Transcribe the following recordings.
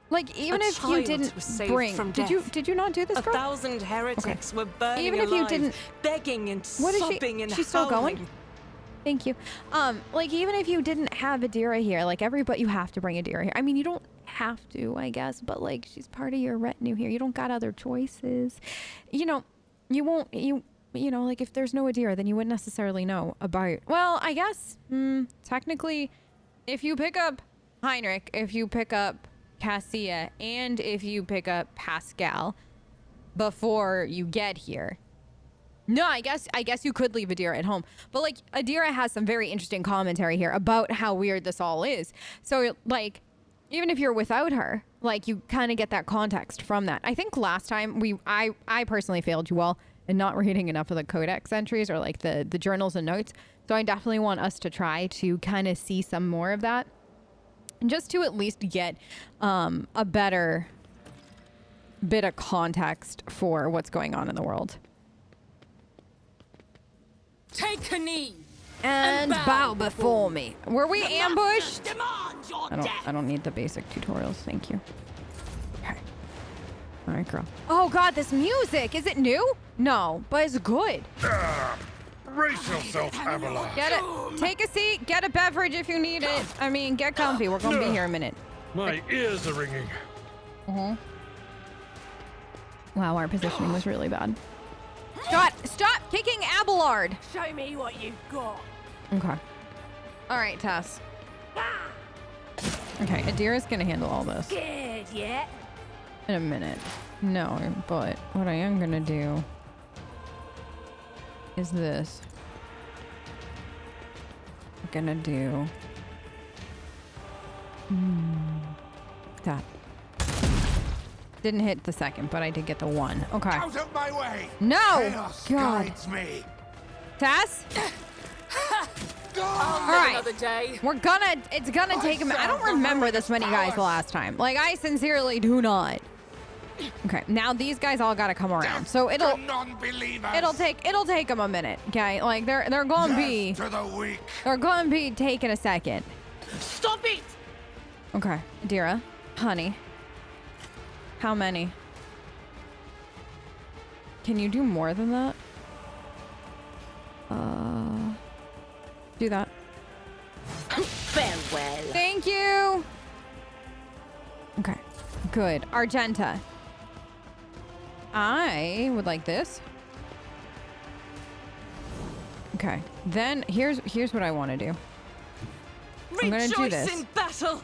Like, even if you didn't bring... Did you not do this, girl? 1,000 heretics were burning even if alive, you didn't... begging and What is sobbing and she's still howling. going? Thank you. Like, even if you didn't have Adira here, like, you have to bring Adira here. I mean, you don't have to, I guess, but, like, she's part of your retinue here. You don't got other choices. You know, you won't... You know, like, if there's no Adira, then you wouldn't necessarily know about... Well, I guess, technically, if you pick up Heinrich, if you pick up Cassia, and if you pick up Pascal before you get here... No, I guess you could leave Adira at home. But, like, Adira has some very interesting commentary here about how weird this all is. So, like, even if you're without her, like, you kind of get that context from that. I think last time I personally failed you all in not reading enough of the codex entries or, like, the journals and notes. So I definitely want us to try to kind of see some more of that. Just to at least get a better bit of context for what's going on in the world. Take a knee and bow before me. Were we ambushed? I don't need the basic tutorials, thank you. Okay. All right, girl. Oh God, this music, is it new? No, but it's good. Brace yourself, Abelard. Get it. Take a seat. Get a beverage if you need it. I mean, get comfy. We're gonna be here a minute. My ears are ringing. Wow, our positioning was really bad. God, stop kicking Abelard. Show me what you've got. Okay. All right, Tess. Okay, Adira's gonna handle all this. Scared yet? In a minute. No, but what I am gonna do is this. I'm gonna do that. Didn't hit the second, but I did get the one. Okay. Out of my way! No! Chaos God. guides me. Tess? Alright. Another day. It's gonna take a minute. I don't remember this many guys the last time. Like, I sincerely do not. Okay, now these guys all gotta come around. So it'll take them a minute, okay? Like, they're gonna be... to the weak. They're gonna be taking a second. Stop it! Okay, Adira, honey. How many? Can you do more than that? Do that. Farewell. Thank you. Okay, good. Argenta. I would like this. Okay, then here's what I want to do. I'm gonna do this. In battle.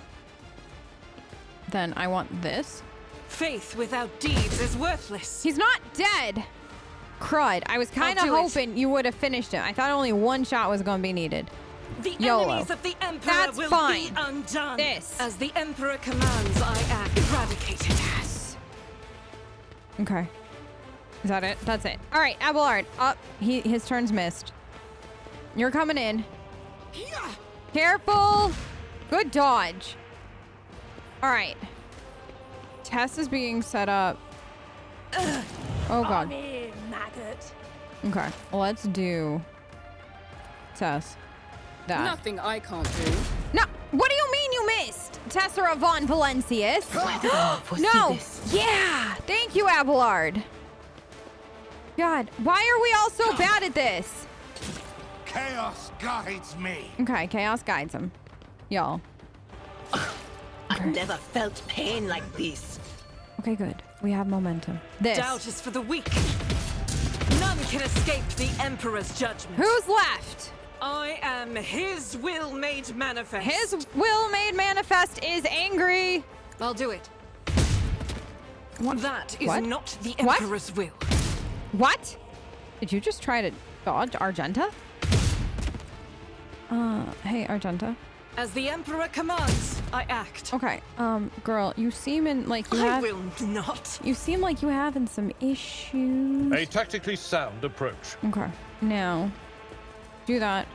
Then I want this. Faith without deeds is worthless. He's not dead. Crud. I was kind of hoping you would have finished him. I thought only one shot was going to be needed. The YOLO. enemies of the Emperor That's will fine. be undone. This. As the Emperor commands, I act. Eradicated. Yes. Okay. Is that it? That's it. All right, Abelard. Up. His turn's missed. You're coming in. Careful. Good dodge. All right. Tess is being set up. Oh God. Come here, maggot. Okay, let's do Tess. That. Nothing I can't do. No, what do you mean you missed? Tessera von Valencius. No. Yeah. Thank you, Abelard. God, why are we all so bad at this? Chaos guides me. Okay, chaos guides him. Y'all. I've never felt pain like this. Okay, good. We have momentum. This. Doubt is for the weak. None can escape the Emperor's judgment. Who's left? I am his will made manifest. His will made manifest is angry. I'll do it. What? That is What? not the What? Emperor's will. What? Did you just try to dodge Argenta? Hey, Argenta. As the Emperor commands, I act. Okay, girl, you seem like you I have... will not. You seem like you having some issues. A tactically sound approach. Okay, now, do that.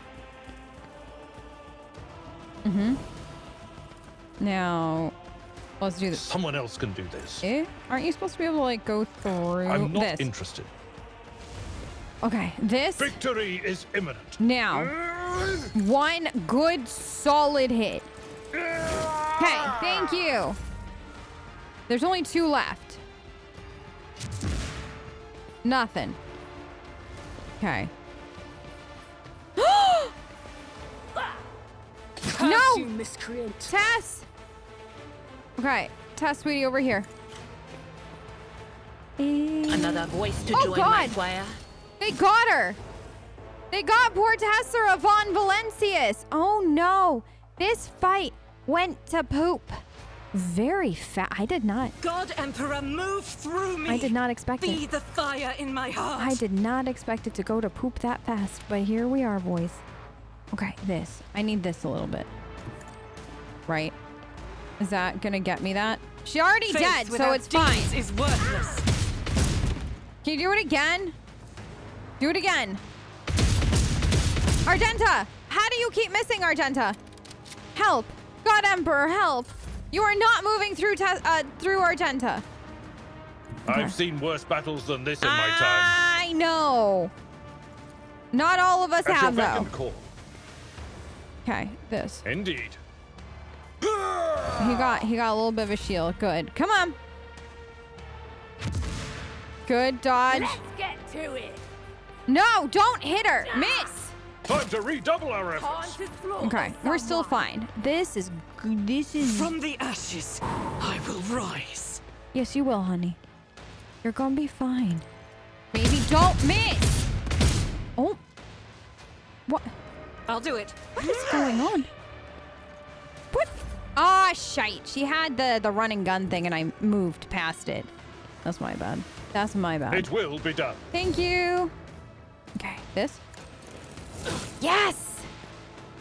Now, let's do this. Someone else can do this. Aren't you supposed to be able to, like, go through I'm not this? interested. Okay, this. Victory is imminent. Now, one good solid hit. Okay, thank you. There's only 2 left. Nothing. Okay. No! You miscreant. Tess! Okay. Tess, sweetie, over here. Another voice to Oh, join my God. choir. They got her! They got poor Tessera von Valencius! Oh no! This fight went to poop. Very fast. I did not. God Emperor, move through me. I did not expect Be it. the fire in my heart. I did not expect it to go to poop that fast, but here we are, boys. Okay, this. I need this a little bit. Right? Is that gonna get me that? She already Faith dead, so without it's fine. deeds is worthless. Can you do it again? Do it again. Argenta! How do you keep missing, Argenta? Help! God Emperor, help! You are not moving through through Argenta. I've seen worse battles than this in my time. I know. Not all of us At your have, beck though. and call. Okay, this. Indeed. He got a little bit of a shield. Good. Come on. Good dodge. Let's get to it. No, don't hit her. Miss. Time to redouble our Time efforts. to slaughter Okay, we're still someone. fine. This is good. This is. From the ashes, I will rise. Yes, you will, honey. You're gonna be fine. Baby, don't miss. Oh. What? I'll do it. What is going on? What? Ah, shite. She had the run and gun thing and I moved past it. That's my bad. That's my bad. It will be done. Thank you. Okay, this. Yes!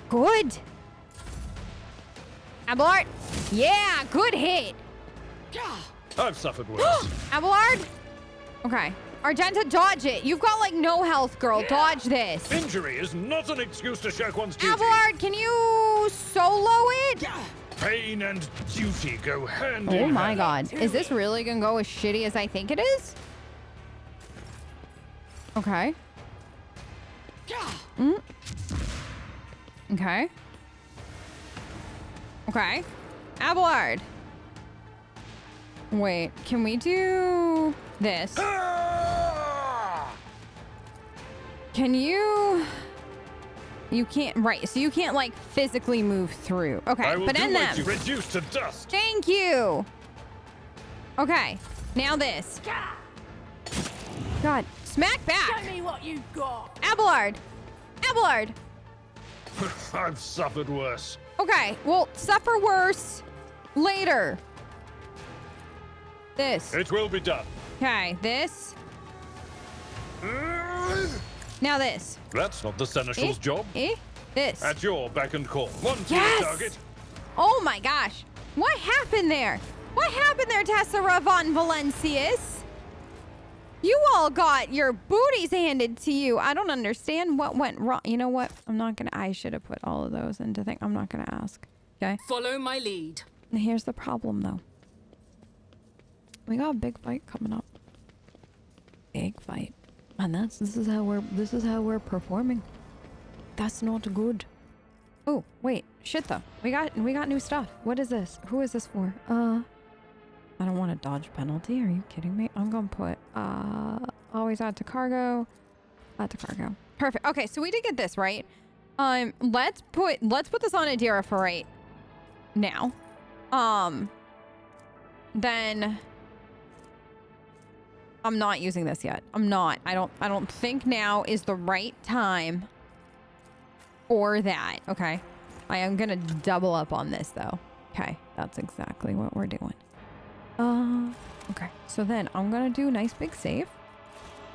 Good. Abelard. Yeah, good hit. I've suffered worse. Abelard. Okay. Argenta, dodge it. You've got like no health, girl. Dodge this. Injury is not an excuse to shirk one's duty. Abelard, can you solo it? Pain and duty go hand Oh in my hand. god. Is this really gonna go as shitty as I think it is? Okay. Mm. Okay. Okay. Abelard. Wait, can we do this? Can you... You can't... Right, so you can't, like, physically move through. I Okay, will but do end what them. you reduce to dust. Thank you. Okay, now this. God, smack Show back. me what you've got. Abelard. Abelard. I've suffered worse. Okay, well, suffer worse later. This. It will be done. Okay, this. Now this. That's not the Seneschal's job. This. At your beck and call. One to Yes! the target. Oh my gosh. What happened there? What happened there, Tessera von Valencius? You all got your booties handed to you. I don't understand what went wrong. You know what? I should have put all of those into thing. I'm not gonna ask. Okay? Follow my lead. And here's the problem though. We got a big fight coming up. Big fight. And this is how we're performing. That's not good. Oh, wait. Shit though. We got new stuff. What is this? Who is this for? I don't want a dodge penalty. Are you kidding me? I'm gonna put always add to cargo. Add to cargo. Perfect. Okay, so we did get this, right? Let's put this on Adira for right now. Then I'm not using this yet. I'm not. I don't think now is the right time for that. Okay. I am gonna double up on this though. Okay, that's exactly what we're doing. Okay. So then I'm gonna do a nice big save.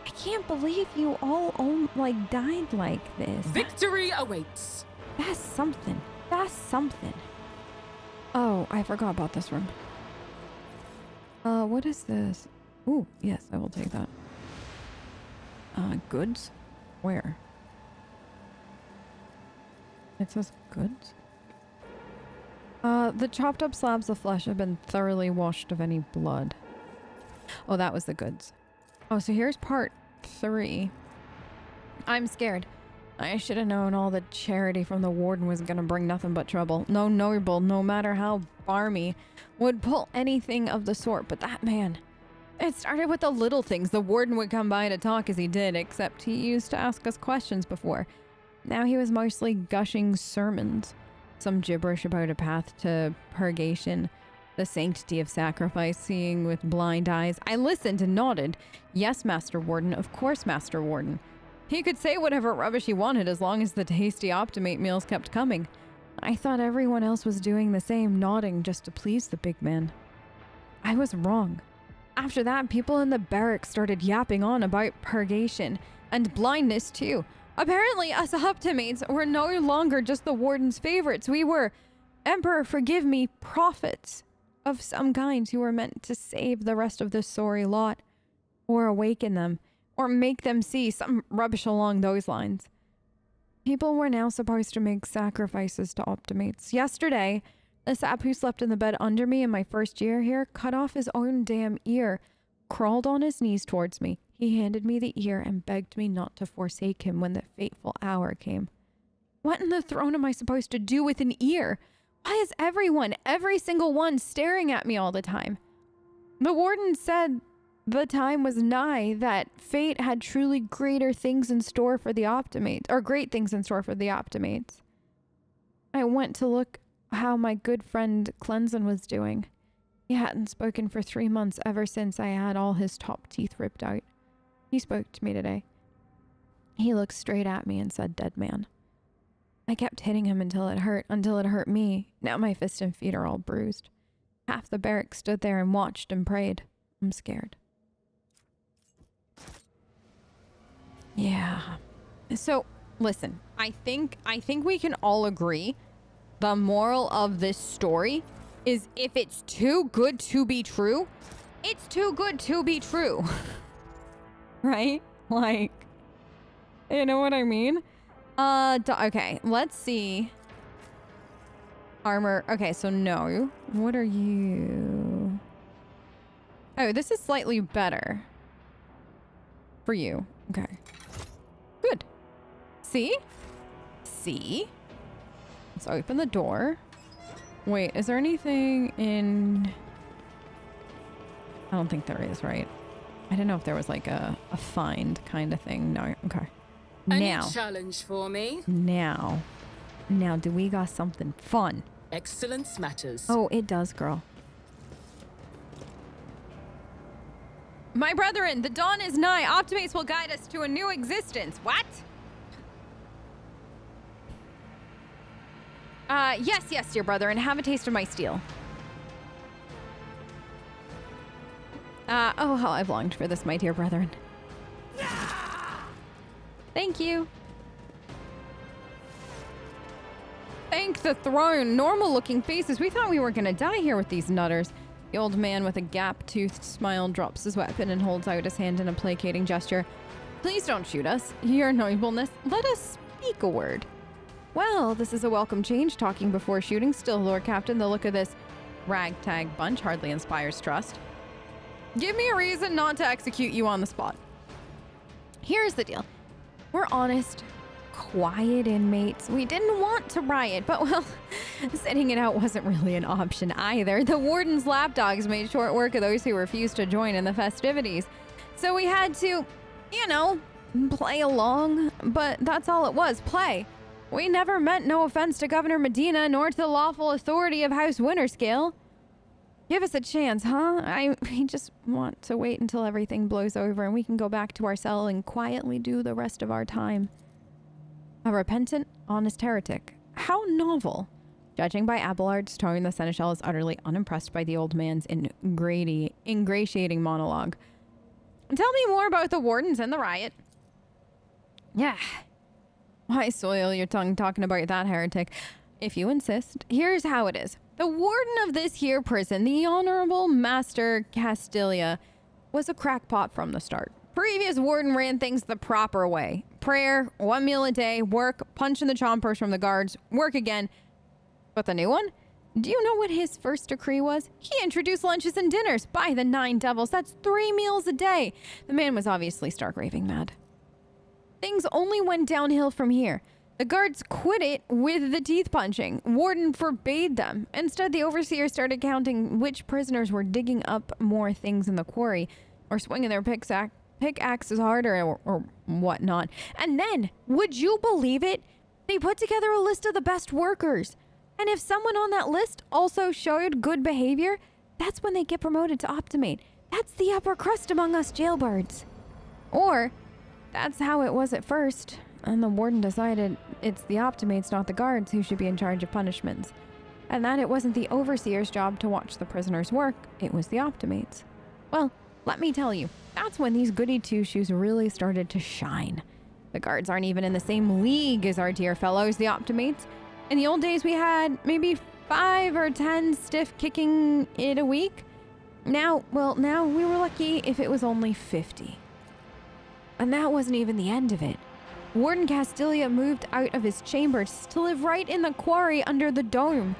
I can't believe you all like died like this. Victory awaits. That's something. That's something. Oh, I forgot about this room. What is this? Ooh, yes, I will take that. Goods? Where? It says goods? The chopped up slabs of flesh have been thoroughly washed of any blood. Oh, that was the goods. Oh, so here's part 3. I'm scared. I should have known all the charity from the warden was gonna bring nothing but trouble. No noble, no matter how barmy, would pull anything of the sort, but that man... It started with the little things. The warden would come by to talk as he did, except he used to ask us questions before. Now he was mostly gushing sermons. Some gibberish about a path to purgation, the sanctity of sacrifice, seeing with blind eyes. I listened and nodded. Yes, Master Warden, of course, Master Warden. He could say whatever rubbish he wanted as long as the tasty Optimate meals kept coming. I thought everyone else was doing the same, nodding just to please the big man. I was wrong. After that, people in the barracks started yapping on about purgation and blindness too. Apparently, us Optimates were no longer just the warden's favorites. We were, Emperor forgive me, prophets of some kind who were meant to save the rest of this sorry lot, or awaken them, or make them see some rubbish along those lines. People were now supposed to make sacrifices to Optimates. Yesterday, the sap who slept in the bed under me in my first year here cut off his own damn ear, crawled on his knees towards me. He handed me the ear and begged me not to forsake him when the fateful hour came. What in the throne am I supposed to do with an ear? Why is everyone, every single one, staring at me all the time? The warden said the time was nigh, that fate had truly greater things in store for the Optimates, or great things in store for the Optimates. I went to look how my good friend Cleanson was doing. He hadn't spoken for 3 months ever since I had all his top teeth ripped out. He spoke to me today. He looked straight at me and said, "Dead man." I kept hitting him until it hurt me. Now my fists and feet are all bruised. Half the barracks stood there and watched and prayed. I'm scared. Yeah. So, listen, I think we can all agree the moral of this story is if it's too good to be true, it's too good to be true. Right? Like, you know what I mean? Okay, let's see. Armor. Okay, so no. What are you? Oh, this is slightly better. For you. Okay. Good. See? See? Let's open the door. Wait, is there anything in... I don't think there is, right? I didn't know if there was like a find kind of thing. No, okay. Any Now. challenge for me? Now, do we got something fun? Excellence matters. Oh, it does, girl. My brethren, the dawn is nigh. Optimates will guide us to a new existence. What? Yes, dear brother, and have a taste of my steel. Oh, how I've longed for this, my dear brethren. Thank you. Thank the throne. Normal-looking faces. We thought we were gonna die here with these nutters. The old man with a gap-toothed smile drops his weapon and holds out his hand in a placating gesture. Please don't shoot us. Your nobleness, let us speak a word. Well, this is a welcome change, talking before shooting. Still, Lord Captain, the look of this ragtag bunch hardly inspires trust. Give me a reason not to execute you on the spot. Here's the deal. We're honest, quiet inmates. We didn't want to riot, but well, sitting it out wasn't really an option either. The warden's lapdogs made short work of those who refused to join in the festivities. So we had to, you know, play along. But that's all it was, play. We never meant no offense to Governor Medina nor to the lawful authority of House Winterscale. Give us a chance, huh? We just want to wait until everything blows over and we can go back to our cell and quietly do the rest of our time. A repentant, honest heretic. How novel. Judging by Abelard's tone, the seneschal is utterly unimpressed by the old man's ingratiating monologue. Tell me more about the wardens and the riot. Yeah. Why soil your tongue talking about that heretic? If you insist, here's how it is. The warden of this here prison, the Honorable Master Castilia, was a crackpot from the start. Previous warden ran things the proper way. Prayer, 1 meal a day, work, punching the chompers from the guards, work again. But the new one? Do you know what his first decree was? He introduced lunches and dinners. By the 9 devils, that's 3 meals a day. The man was obviously stark raving mad. things only went downhill from here. The guards quit it with the teeth punching. Warden forbade them. Instead, the overseer started counting which prisoners were digging up more things in the quarry or swinging their pickaxes harder or whatnot. And then, would you believe it? They put together a list of the best workers. And if someone on that list also showed good behavior, that's when they get promoted to Optimate. That's the upper crust among us jailbirds. Or, that's how it was at first. And the warden decided it's the Optimates, not the guards, who should be in charge of punishments. And that it wasn't the overseer's job to watch the prisoners work, it was the Optimates. Well, let me tell you, that's when these goody two-shoes really started to shine. The guards aren't even in the same league as our dear fellows, the Optimates. In the old days, we had maybe 5 or 10 stiff kicking it a week. Now we were lucky if it was only 50. And that wasn't even the end of it. Warden Castilia moved out of his chambers to live right in the quarry under the dome.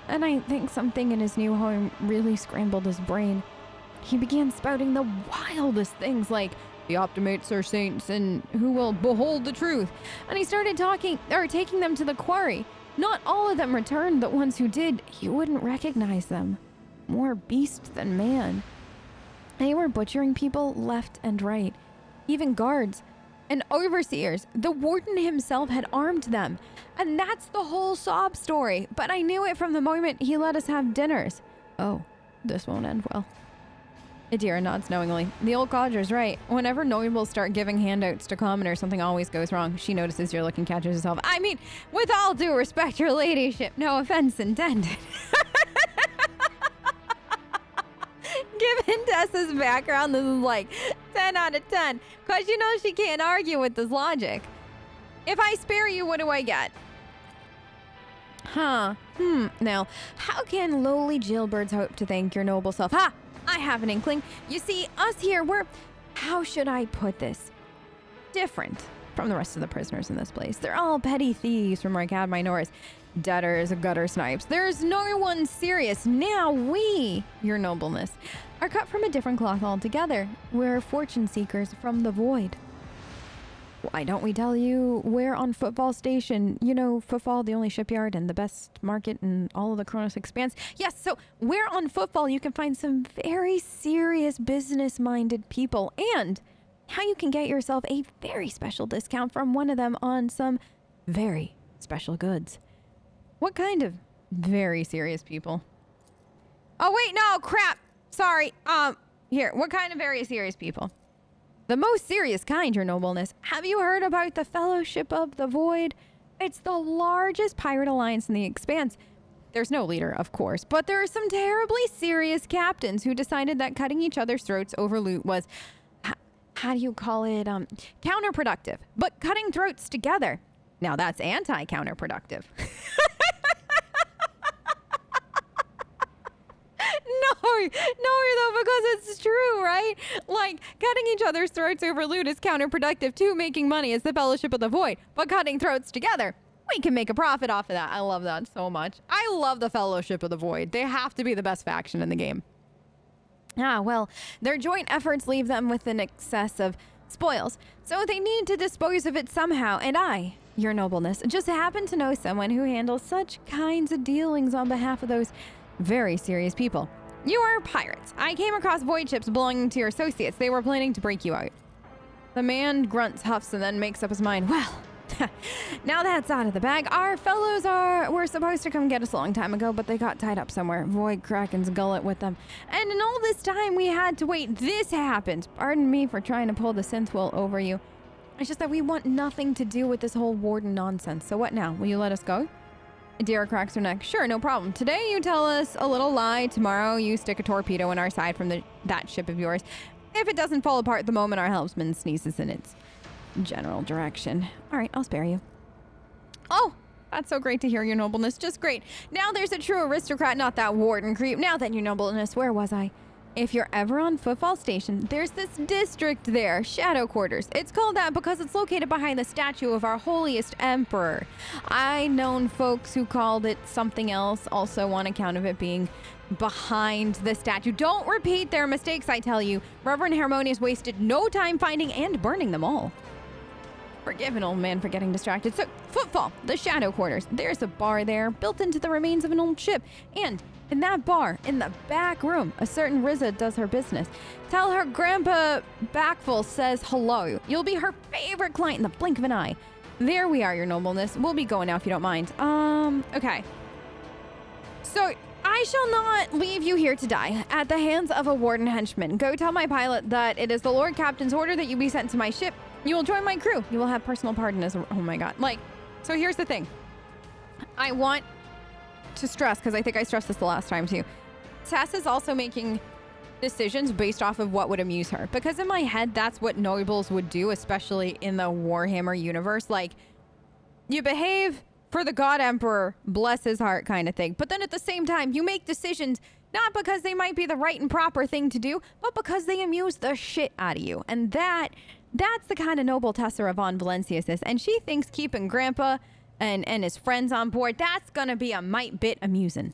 And I think something in his new home really scrambled his brain. He began spouting the wildest things like, the Optimates are saints and who will behold the truth. And he started taking them to the quarry. Not all of them returned, but ones who did, you wouldn't recognize them. More beast than man. They were butchering people left and right. Even guards. And overseers. The warden himself had armed them. And that's the whole sob story. But I knew it from the moment he let us have dinners. Oh, this won't end well. Adira nods knowingly. The old codger's right. Whenever nobles start giving handouts to commoners, something always goes wrong. She notices you're looking, catches herself. I mean, with all due respect, your ladyship, no offense intended. Given Tess's background, this is like 10 out of 10. Because you know she can't argue with this logic. If I spare you, what do I get? Now, how can lowly jailbirds hope to thank your noble self? Ha! I have an inkling. You see, us here, we're... How should I put this? Different from the rest of the prisoners in this place. They're all petty thieves from where I had my Norris. Debtors, gutter snipes. There's no one serious. Now we, your nobleness, are cut from a different cloth altogether. We're fortune seekers from the void. Why don't we tell you where on Footfall Station, you know, Footfall, the only shipyard and the best market in all of the Koronus Expanse? Yes, so where on Footfall you can find some very serious business-minded people and how you can get yourself a very special discount from one of them on some very special goods. What kind of very serious people? Oh, wait, no, crap. Sorry. Here, what kind of very serious people? The most serious kind, your nobleness. Have you heard about the Fellowship of the Void? It's the largest pirate alliance in the Expanse. There's no leader, of course, but there are some terribly serious captains who decided that cutting each other's throats over loot was, how do you call it, counterproductive. But cutting throats together, now that's anti-counterproductive. No, though, because it's true, right? Like, cutting each other's throats over loot is counterproductive to making money as the Fellowship of the Void. But cutting throats together, we can make a profit off of that. I love that so much. I love the Fellowship of the Void. They have to be the best faction in the game. Well, their joint efforts leave them with an excess of spoils. So they need to dispose of it somehow. And I, your nobleness, just happen to know someone who handles such kinds of dealings on behalf of those very serious people. You are pirates. I came across void ships belonging to your associates. They were planning to break you out. The man grunts, huffs, and then makes up his mind. Well, now that's out of the bag. Our fellows were supposed to come get us a long time ago, but they got tied up somewhere. Void Kraken's gullet with them. And in all this time, we had to wait. This happened. Pardon me for trying to pull the synth wool over you. It's just that we want nothing to do with this whole warden nonsense. So what now? Will you let us go? Adira cracks her neck. Sure, no problem. Today you tell us a little lie. Tomorrow you stick a torpedo in our side from that ship of yours. If it doesn't fall apart the moment our helmsman sneezes in its general direction. All right, I'll spare you. Oh, that's so great to hear, your nobleness. Just great. Now there's a true aristocrat, not that warden creep. Now then, your nobleness, where was I? If you're ever on Footfall Station, there's this district there, Shadow Quarters. It's called that because it's located behind the statue of our holiest emperor. I known folks who called it something else, also on account of it being behind the statue. Don't repeat their mistakes, I tell you. Reverend Harmonious wasted no time finding and burning them all. Forgive an old man for getting distracted. So, footfall, the shadow quarters. There's a bar there, built into the remains of an old ship. And in that bar, in the back room, a certain Riza does her business. Tell her Grandpa Backful says hello. You'll be her favorite client in the blink of an eye. There we are, your nobleness. We'll be going now if you don't mind. Okay. So, I shall not leave you here to die at the hands of a warden henchman. Go tell my pilot that it is the Lord Captain's order that you be sent to my ship. You will join my crew. You will have personal pardon as... Oh my god. Like, so here's the thing. I want to stress, because I think I stressed this the last time too. Tess is also making decisions based off of what would amuse her. Because in my head, that's what nobles would do, especially in the Warhammer universe. Like, you behave for the God Emperor, bless his heart kind of thing. But then at the same time, you make decisions not because they might be the right and proper thing to do, but because they amuse the shit out of you. And that's the kind of noble Tessa von Valencius is. And she thinks keeping Grandpa and his friends on board, that's gonna be a mite bit amusing.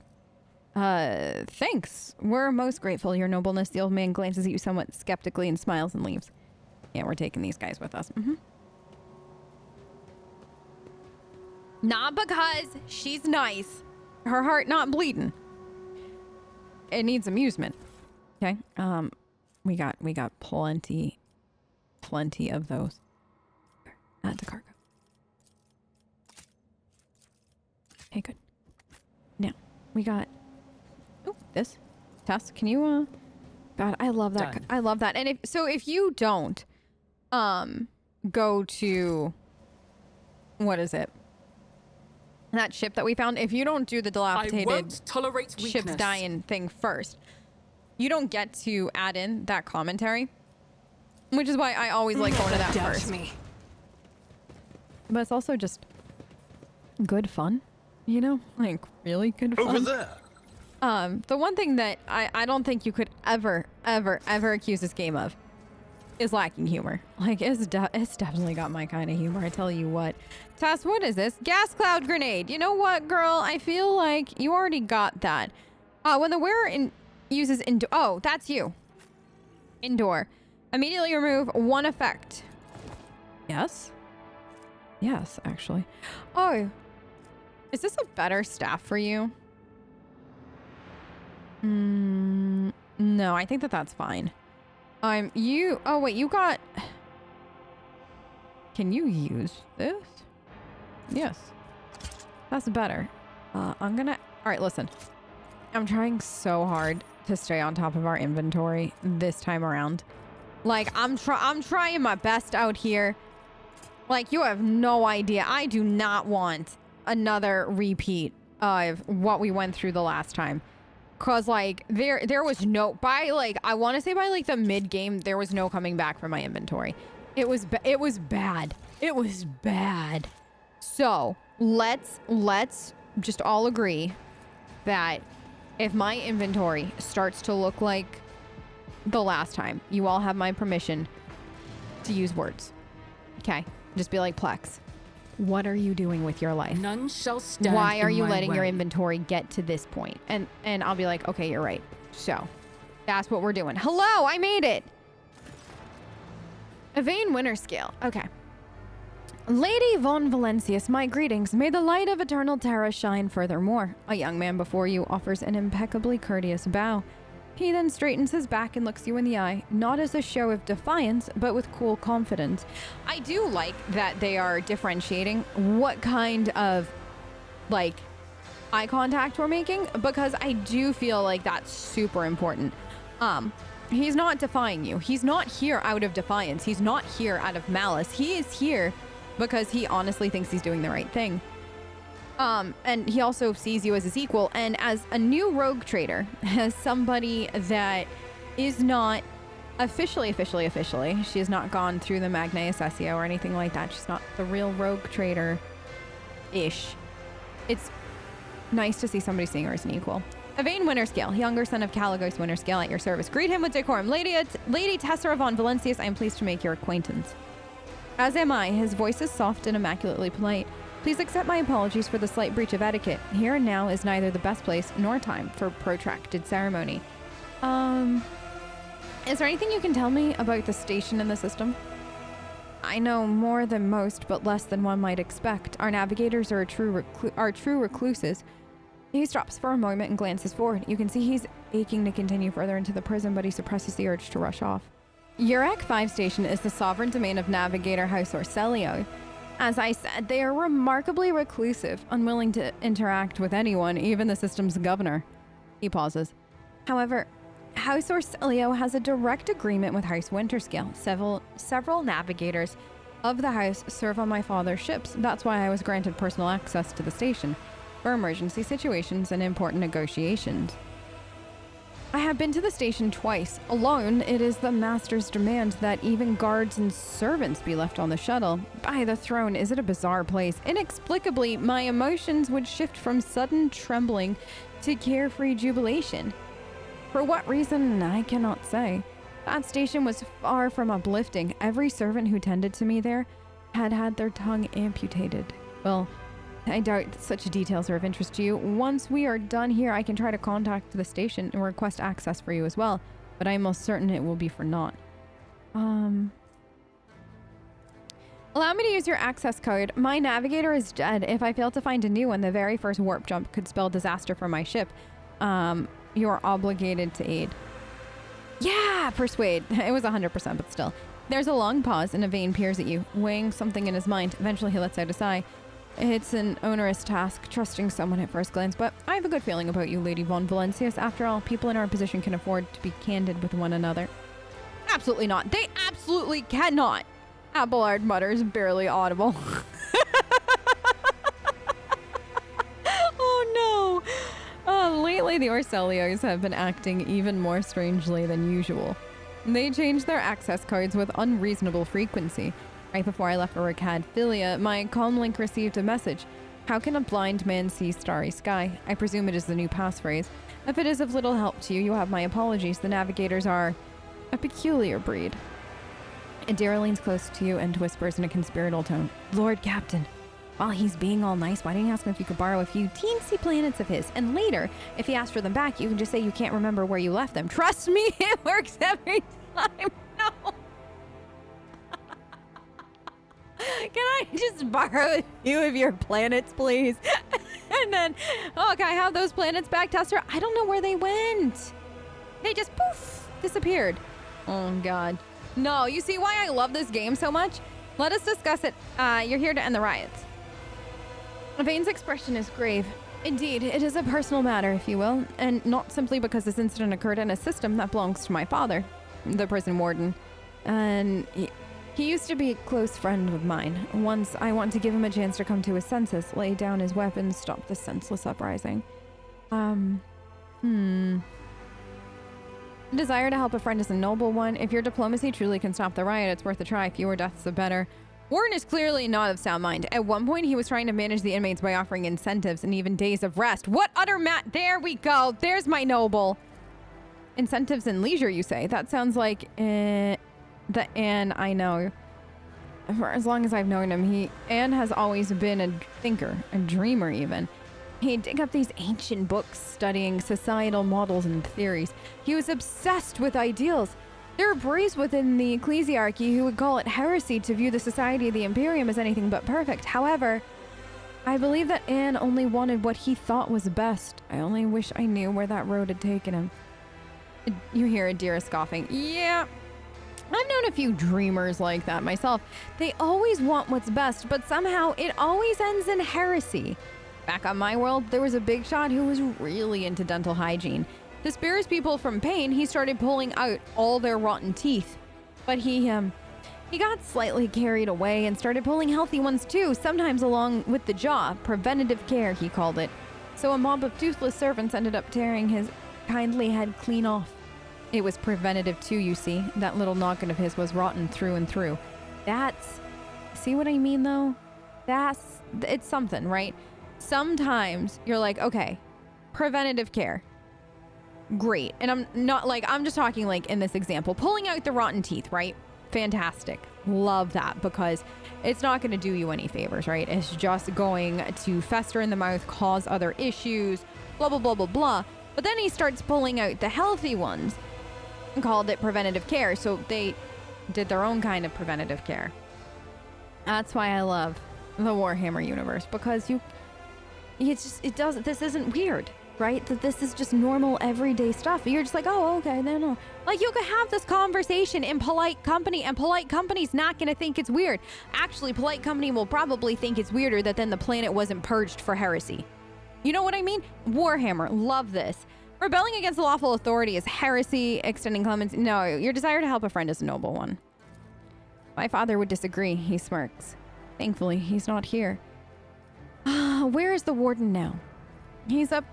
Thanks. We're most grateful, your nobleness. The old man glances at you somewhat skeptically and smiles and leaves. Yeah, we're taking these guys with us. Not because she's nice. Her heart not bleeding. It needs amusement. Okay. We got plenty of those. Add to cargo. Okay, good. Now, we got... Oh, this. Tess, can you, God, I love that. Done. I love that. And if you don't, go to... What is it? That ship that we found, if you don't do the I dilapidated won't tolerate ship's weakness. dying thing first, you don't get to add in that commentary, which is why I always like going to that Doubt first. me. But it's also just good fun, you know, like really good fun. Over there. The one thing that I don't think you could ever accuse this game of is lacking humor. Like, it's definitely got my kind of humor, I tell you what. Tess, what is this? Gas cloud grenade. You know what, girl? I feel like you already got that. When the wearer uses indoor... Oh, that's you. Indoor. Immediately remove one effect. Yes? Yes, actually. Oh. Is this a better staff for you? No, I think that's fine. You... Oh, wait, you got... Can you use this? Yes. That's better. I'm gonna... All right, listen. I'm trying so hard to stay on top of our inventory this time around. Like, I'm trying my best out here. Like, you have no idea. I do not want another repeat of what we went through the last time. Cause like there was no I want to say by like the mid game there was no coming back from my inventory. It was bad. It was bad. So let's just all agree that if my inventory starts to look like the last time, you all have my permission to use words. Okay, just be like, Plex, what are you doing with your life? None shall stand. Why are in you my letting your way. inventory get to this point? And I'll be like, okay, you're right. So that's what we're doing. Hello, I made it. Evayne Winterscale. Okay. Lady von Valencius, my greetings. May the light of eternal terror shine furthermore. A young man before you offers an impeccably courteous bow. He then straightens his back and looks you in the eye, not as a show of defiance, but with cool confidence. I do like that they are differentiating what kind of, like, eye contact we're making, because I do feel like that's super important. He's not defying you. He's not here out of defiance. He's not here out of malice. He is here because he honestly thinks he's doing the right thing. And he also sees you as his equal, and as a new rogue trader, as somebody that is not officially, she has not gone through the Magna Assessio or anything like that. She's not the real rogue trader-ish. It's nice to see somebody seeing her as an equal. Evayne Winterscale, younger son of Caligos Winterscale, at your service. Greet him with decorum. Lady Tessa von Valencius, I am pleased to make your acquaintance. As am I. His voice is soft and immaculately polite. Please accept my apologies for the slight breach of etiquette. Here and now is neither the best place nor time for protracted ceremony. Is there anything you can tell me about the station in the system? I know more than most, but less than one might expect. Our navigators are true recluses. He stops for a moment and glances forward. You can see he's aching to continue further into the prison, but he suppresses the urge to rush off. Urak 5 Station is the sovereign domain of Navigator House Orselio. As I said, they are remarkably reclusive, unwilling to interact with anyone, even the system's governor. He pauses. However, House Orselio has a direct agreement with House Winterscale. Several navigators of the house serve on my father's ships. That's why I was granted personal access to the station for emergency situations and important negotiations. I have been to the station twice. Alone, it is the master's demand that even guards and servants be left on the shuttle. By the throne, is it a bizarre place? Inexplicably, my emotions would shift from sudden trembling to carefree jubilation. For what reason, I cannot say. That station was far from uplifting. Every servant who tended to me there had had their tongue amputated. Well, I doubt such details are of interest to you. Once we are done here, I can try to contact the station and request access for you as well, but I'm most certain it will be for naught. Allow me to use your access code. My navigator is dead. If I fail to find a new one, the very first warp jump could spell disaster for my ship. You are obligated to aid. Yeah, persuade. It was 100%, but still. There's a long pause and Evayne peers at you, weighing something in his mind. Eventually he lets out a sigh. It's an onerous task, trusting someone at first glance, but I have a good feeling about you, Lady Von Valencius. After all, people in our position can afford to be candid with one another. Absolutely not. They absolutely cannot. Abelard mutters, barely audible. Oh no. Lately the Orselios have been acting even more strangely than usual. They change their access codes with unreasonable frequency. Right before I left for Ricad Philia, my comlink received a message. How can a blind man see starry sky? I presume it is the new passphrase. If it is of little help to you, you have my apologies. The navigators are a peculiar breed. Adira leans close to you and whispers in a conspiratorial tone. Lord Captain, while he's being all nice, why didn't you ask him if you could borrow a few teensy planets of his? And later, if he asks for them back, you can just say you can't remember where you left them. Trust me, it works every time. No. Can I just borrow a few of your planets, please? And then, oh, can I have those planets back, Tester? I don't know where they went. They just poof, disappeared. Oh, God. No, you see why I love this game so much? Let us discuss it. You're here to end the riots. Evayne's expression is grave. Indeed, it is a personal matter, if you will, and not simply because this incident occurred in a system that belongs to my father, the prison warden. And he used to be a close friend of mine. Once I want to give him a chance to come to his senses, lay down his weapons, stop the senseless uprising. Desire to help a friend is a noble one. If your diplomacy truly can stop the riot, it's worth a try. Fewer deaths, the better. Warren is clearly not of sound mind. At one point, he was trying to manage the inmates by offering incentives and even days of rest. What utter there we go. There's my noble. Incentives and leisure, you say? That sounds like the Anne I know. For as long as I've known him, Anne has always been a thinker, a dreamer even. He'd dig up these ancient books studying societal models and theories. He was obsessed with ideals. There are priests within the ecclesiarchy who would call it heresy to view the society of the Imperium as anything but perfect. However, I believe that Anne only wanted what he thought was best. I only wish I knew where that road had taken him. You hear Adira scoffing. Yeah, I've known a few dreamers like that myself. They always want what's best, but somehow it always ends in heresy. Back on my world, there was a big shot who was really into dental hygiene. To spare his people from pain, he started pulling out all their rotten teeth. But he got slightly carried away and started pulling healthy ones too, sometimes along with the jaw. Preventative care, he called it. So a mob of toothless servants ended up tearing his kindly head clean off. It was preventative too, you see. That little noggin of his was rotten through and through. See what I mean though? It's something, right? Sometimes you're like, okay, preventative care. Great. And I'm just talking like in this example, pulling out the rotten teeth, right? Fantastic. Love that because it's not going to do you any favors, right? It's just going to fester in the mouth, cause other issues, blah, blah, blah, blah, blah. But then he starts pulling out the healthy ones and called it preventative care. So they did their own kind of preventative care. That's why I love the Warhammer universe, because this isn't weird, right? That this is just normal everyday stuff. You're just like, oh, okay, no. Like, you could have this conversation in polite company, and polite company's not gonna think it's weird. Actually, polite company will probably think it's weirder that then the planet wasn't purged for heresy. You know what I mean? Warhammer, love this. Rebelling against the lawful authority is heresy, extending clemency. No, your desire to help a friend is a noble one. My father would disagree, he smirks. Thankfully, he's not here. Where is the warden now? He's up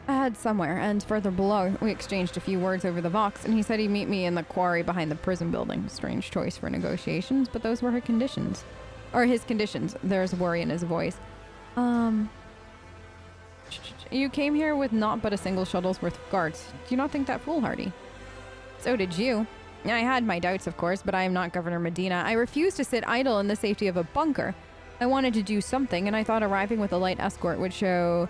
ahead somewhere, and further below. We exchanged a few words over the Vox, and he said he'd meet me in the quarry behind the prison building. Strange choice for negotiations, but those were her conditions. Or his conditions. There's worry in his voice. You came here with naught but a single shuttle's worth of guards. Do you not think that foolhardy? So did you. I had my doubts, of course, but I am not Governor Medina. I refuse to sit idle in the safety of a bunker. I wanted to do something, and I thought arriving with a light escort would show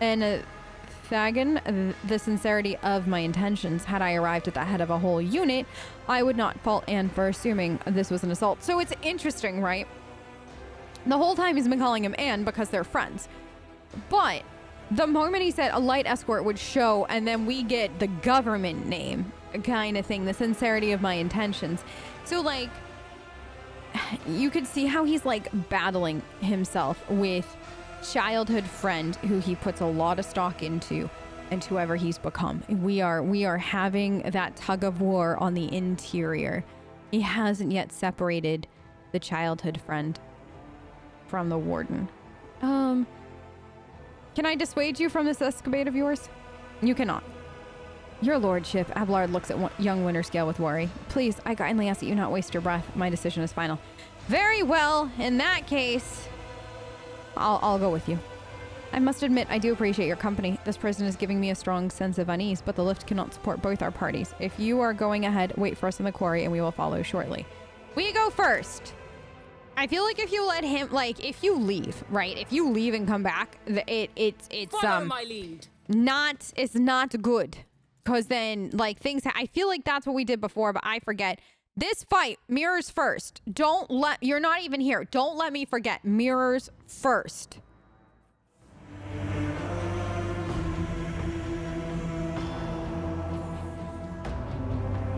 Thagan the sincerity of my intentions. Had I arrived at the head of a whole unit, I would not fault Anne for assuming this was an assault. So it's interesting, right? The whole time he's been calling him Anne because they're friends. But the moment he said a light escort would show, and then we get the government name kind of thing, the sincerity of my intentions. So, like, you could see how he's, like, battling himself with childhood friend who he puts a lot of stock into, and whoever he's become. We are having that tug of war on the interior. He hasn't yet separated the childhood friend from the warden. Can I dissuade you from this escapade of yours? You cannot. Your lordship, Abelard looks at young Winterscale with worry. Please, I kindly ask that you not waste your breath. My decision is final. Very well. In that case, I'll go with you. I must admit, I do appreciate your company. This prison is giving me a strong sense of unease, but the lift cannot support both our parties. If you are going ahead, wait for us in the quarry and we will follow shortly. We go first. I feel like if you let him, like, if you leave, right? If you leave and come back, it's Follow my lead. it's not good. Because then, like, I feel like that's what we did before, but I forget. This fight, mirrors first. You're not even here. Don't let me forget. Mirrors first.